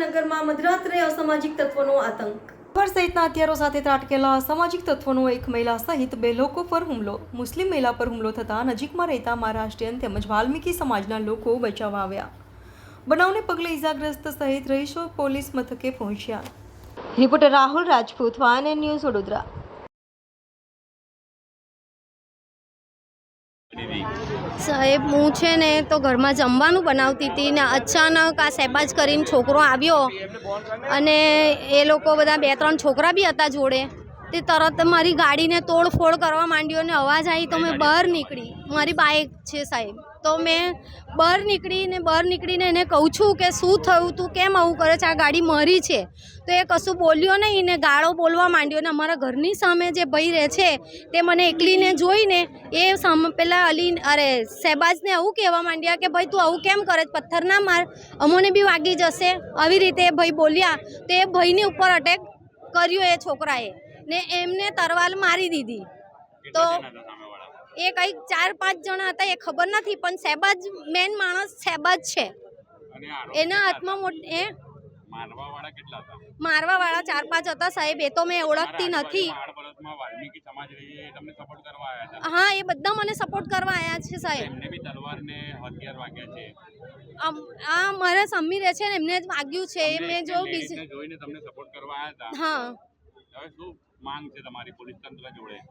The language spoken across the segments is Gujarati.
નગરમાં મધરાત્રે અસામાજિક તત્વોનો આતંક સહિતના હથિયારો સાથે ત્રાટકેલા અસામાજિક તત્વોનો એક મહિલા સહિત 2 લોકો પર હુમલો. મુસ્લિમ મહિલા પર હુમલો થતાં નજીકમાં રહેતા મહારાષ્ટ્રીયન તેમજ વાલ્મીકી સમાજના લોકો બચાવવા આવ્યા. બનાવને પગલે ઇજાગ્રસ્ત સહિત રહીશો પોલીસ મથકે પહોંચ્યા. Reporter Rahul Rajput, van news, Vadodara. સાહેબ, હું છે ને તો ઘરમાં જમવાનું બનાવતી હતી ને અચાનક આ શહેબાજ કરીને છોકરો આવ્યો અને એ લોકો બધા 2-3 છોકરા બી હતા જોડે. તે તરત મારી ગાડીને તોડફોડ કરવા માંડ્યો ને અવાજ આવી તો મેં બહાર નીકળી. મારી બાઇક છે સાહેબ, તો મેં બહાર નીકળીને એને કહું છું કે શું થયું, તું કેમ આવું કરે છે, આ ગાડી મારી છે. તો એ કશું બોલ્યો નહીં ને ગાળો બોલવા માંડ્યો ને અમારા ઘરની સામે જે ભાઈ રહે છે તે મને એકલીને જોઈને એ સામે પેલા શહેબાજને આવું કહેવા માંડ્યા કે ભાઈ તું આવું કેમ કરે, પથ્થર ના માર, અમોને બી વાગી જશે. આવી રીતે એ ભાઈ બોલ્યા તો એ ભાઈની ઉપર અટેક કર્યો એ છોકરાએ ને એમને તરવાલ મારી દીધી. તો એ કંઈક 4-5 જણા હતા, એ ખબર નથી, પણ શહેબાજ મેન માણસ શહેબાજ છે. એના હાથમાં મારવાવાળા 4-5 હતા સાહેબ, એ તો મેં ઓળખતી નથી. હા, એ બધા મને સપોર્ટ કરવા આવ્યા છે સાહેબ. આ મારા સમ્મી રહે છે ને એમને જ વાગ્યું છે. એ મેં જોયું. હા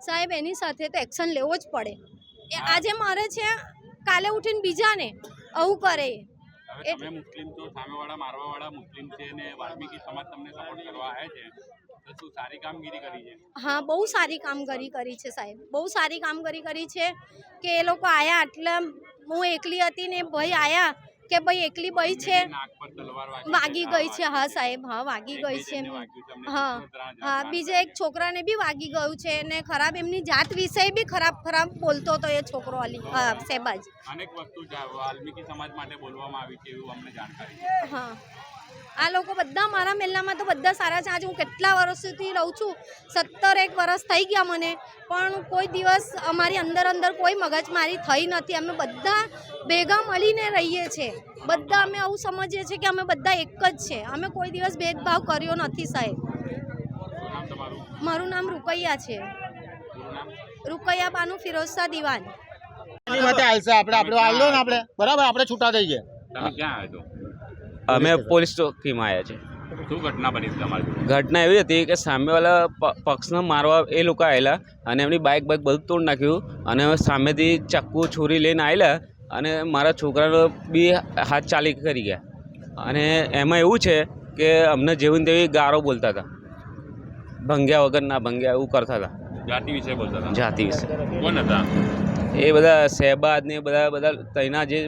સાહેબ, એની સાથે તો એક્શન લેવો જ પડે. એ આજે મારે છે, કાલે ઉઠીને બીજાને આવું કરે. તમે મુસ્લિમ છો, સામેવાળા મારવાવાળા મુસ્લિમ છે ને વાલ્મીકી સમાજ તમને સપોર્ટ કરવા આવે છે, તો શું સારી કામગીરી કરી છે? હા, બહુ સારી કામગીરી કરી છે સાહેબ, બહુ સારી કામગીરી કરી છે કે એ લોકો આયા. એટલે હું એકલી હતી ને ભાઈ આયા કે ભાઈ એકલી ભાઈ છે, વાગી ગઈ છે. હા સાહેબ, હા વાગી ગઈ છે. હા, બીજા એક છોકરાને બી વાગી ગયું છે ને ખરાબ એમની જાત વિશે બી ખરાબ બોલતો હતો એ છોકરો શહેબાજ. અનેક વસ્તુ વાલ્મીકી સમાજ માટે બોલવામાં આવી છે એવું અમને જાણકારી છે. હા, આ લોકો બધા મારા મહેલામાં તો બધા સારા છે. આજે હું કેટલા વર્ષોથી રહું છું, 17 વર્ષ થઈ ગયા મને, પણ કોઈ દિવસ અમારી અંદર કોઈ મગજમારી થઈ નથી. અમે બધા ભેગા મળીને રહીએ છીએ. બધા અમે આવું સમજીએ છીએ કે અમે બધા એક જ છે. અમે કોઈ દિવસ ભેદભાવ કર્યો નથી સાહેબ. મારું નામ રૂકૈયા છે, રૂકૈયા બાનુ ફિરોઝશાહ દિવાન. બરાબર, આપણે છૂટા થઈ ગયા. તમે ક્યાં આવ્યા છો? અમે પોલીસ ચોકીમાં આવ્યા છીએ. શું ઘટના બની તમારી? ઘટના એવી હતી કે સામેવાળા પક્ષને મારવા એ લોકો આવેલા અને એમની બાઇક બધું તોડ નાખ્યું અને સામેથી ચાકુ છોરી લઈને આવેલા અને મારા છોકરાનો બી હાથ ચાલી કરી ગયા. અને એમાં એવું છે કે અમને જેવી તેવી ગારો બોલતા હતા, ભંગ્યા વગર ના ભંગ્યા એવું કરતા હતા. જાતિ વિશે બોલતા હતા? જાતિ વિશે. કોણ હતા એ? બધા શહેબાજ ને બધા તઈના જે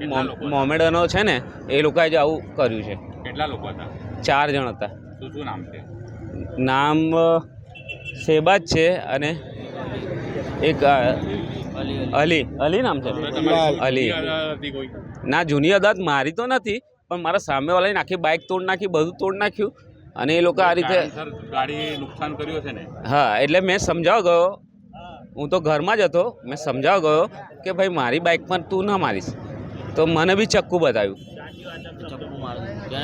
મોમેડનો છે ને એ લોકોએ જ આવું કર્યું છે. કેટલા લોકો હતા? 4 જણ હતા. શું નામ છે? નામ શહેબાજ છે અને એક અલી નામ છે. અલી ના, જૂની અદાલત મારી તો નથી, પણ મારા સામેવાળાની આખી બાઇક તોડ નાખી, બધું તોડ નાખ્યું અને એ લોકો આ રીતે ગાડી નુકસાન કર્યું છે ને. હા, એટલે મેં સમજાવવા ગયો, હું તો ઘરમાં જ હતો, મેં સમજાવવા ગયો કે ભાઈ મારી બાઇક પર તું ના મારીશ, તો મને બી ચક્કુ બતાવ્યું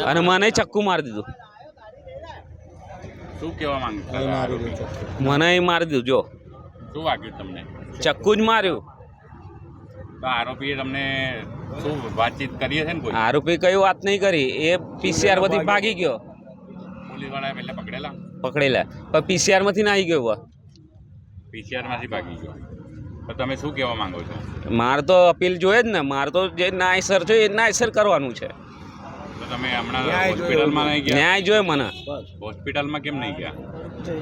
અને મને ચક્કુ મારી દીધું. શું કહેવા માંગુ? મને મારી દીધું. જો શું વાગ્યું તમને? ચક્કુ જ માર્યું. તો આરોપીએ તમને શું વાતચીત કરી છે ને? કોઈ આરોપી કઈ વાત નહીં કરી, એ PCR માંથી ભાગી ગયો. પોલીસવાળાએ પહેલા પકડેલા પણ PCR માંથી ના આવી ગયો. PCR માંથી ભાગી ગયો. તો તમે શું કહેવા માંગો છો? મારે તો અપીલ જોઈએ જ ને. મારે તો જે નાયસર છે એ નાયસર કરવાનું છે. તો તમે હમણાં હોસ્પિટલમાં નહીં ગયા? ન્યાય જોઈએ મને. હોસ્પિટલમાં કેમ નહીં ગયા?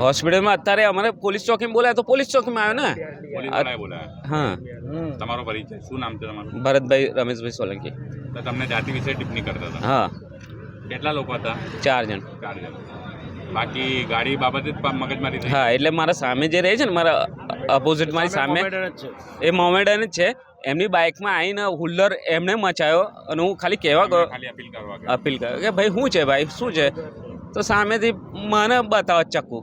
હોસ્પિટલમાં અત્યારે અમારે પોલીસ ચોકીમાં બોલાયા તો પોલીસ ચોકીમાં આવ્યો ને. પોલીસવાળાએ બોલાયા? હા. તમારો પરિચય શું નામ છે તમારું? ભરતભાઈ રમેશભાઈ સોલંકી. તો તમને જાતિ વિશે ટિપ્પણી કરતા હતા? હા. કેટલા લોકો હતા? 4 જણ. 4 જણ. બાકી ગાડી બાબતે જ મગજમારી થઈ? હા, એટલે મારા સામે જે રહે છે ને, મારા અપોઝિટ મારી સામે એ મોમેડન જ છે. એમની બાઇકમાં આવીને હુલ્લર એમને મચાયો અને હું ખાલી કહેવા ગયો, અપીલ કર્યો કે ભાઈ શું છે, ભાઈ શું છે? તો સામેથી મને બતાવો ચક્કુ,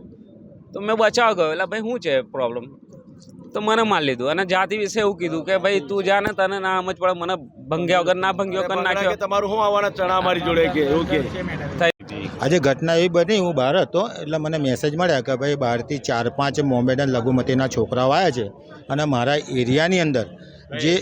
તો મેં બચાવ ગયો. એટલે ભાઈ શું છે પ્રોબ્લેમ? તો મને મારી લીધું અને જાતિ વિશે એવું કીધું કે ભાઈ તું જા ને, તને ના સમજ પડે, મને ભંગ્યા વગર ના ભંગ્યો કરી નાખ્યો. તમારું શું આવવાના ચણા અમારી જોડે કે એવું કે આજે ઘટના એવી બની, હું બહાર હતો એટલે મને મેસેજ મળ્યા કે ભાઈ બહારથી 4-5 મોમેડન લઘુમતીના છોકરાઓ આવ્યા છે અને મારા એરિયાની અંદર જે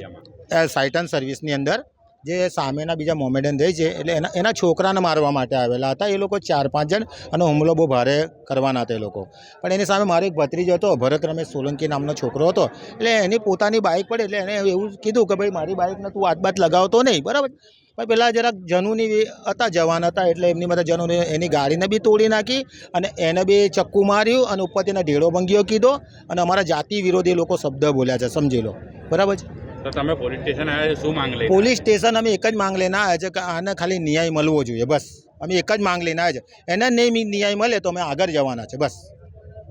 સાયટન સર્વિસની અંદર જે સામેના બીજા મોમેડન રહે છે એટલે એના છોકરાને મારવા માટે આવેલા હતા. એ લોકો 4-5 જણ અને હુમલો બહુ ભારે કરવાના હતા એ લોકો. પણ એની સામે મારો એક ભત્રીજો હતો, ભરત રમેશ સોલંકી નામનો છોકરો હતો. એટલે એની પોતાની બાઇક પડી એટલે એને એવું કીધું કે ભાઈ મારી બાઇકને તું હાથ બાત લગાવતો નહીં, બરાબર. પણ પેલા જરાક જનુની હતા, જવાન હતા, એટલે એમની બધા જનુની એની ગાડીને બી તોડી નાખી અને એને બી ચક્કુ માર્યું અને ઉપરથી એના ઢેડો ભંગીઓ કીધો અને અમારા જાતિ વિરોધી લોકો શબ્દ બોલ્યા છે, સમજી લો, બરાબર છે. તો તમે પોલીસ સ્ટેશન આવ્યા શું માંગ લઈ? પોલીસ સ્ટેશન અમે એક જ માંગ લઈને આવ્યા છે કે આને ખાલી ન્યાય મળવો જોઈએ, બસ. અમે એક જ માંગ લઈને આવ્યા છે, એને નહીં ન્યાય મળે તો અમે આગળ જવાના છે, બસ.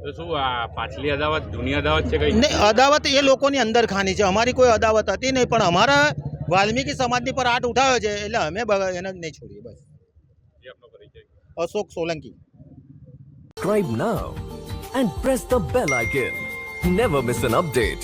તો શું આ પાછલી અદાવત જૂની અદાવત છે કઈ? નહીં, અદાવત એ લોકોની અંદર ખાની છે, અમારી કોઈ અદાવત હતી નહીં. પણ અમારા વાલ્મીકી સમાજની પર હાથ ઉઠાવ્યો છે એટલે અમે એને નહીં છોડીએ, બસ. જે આપનો પરિચય? Ashok Solanki. Subscribe now and press the bell icon. Never miss an update.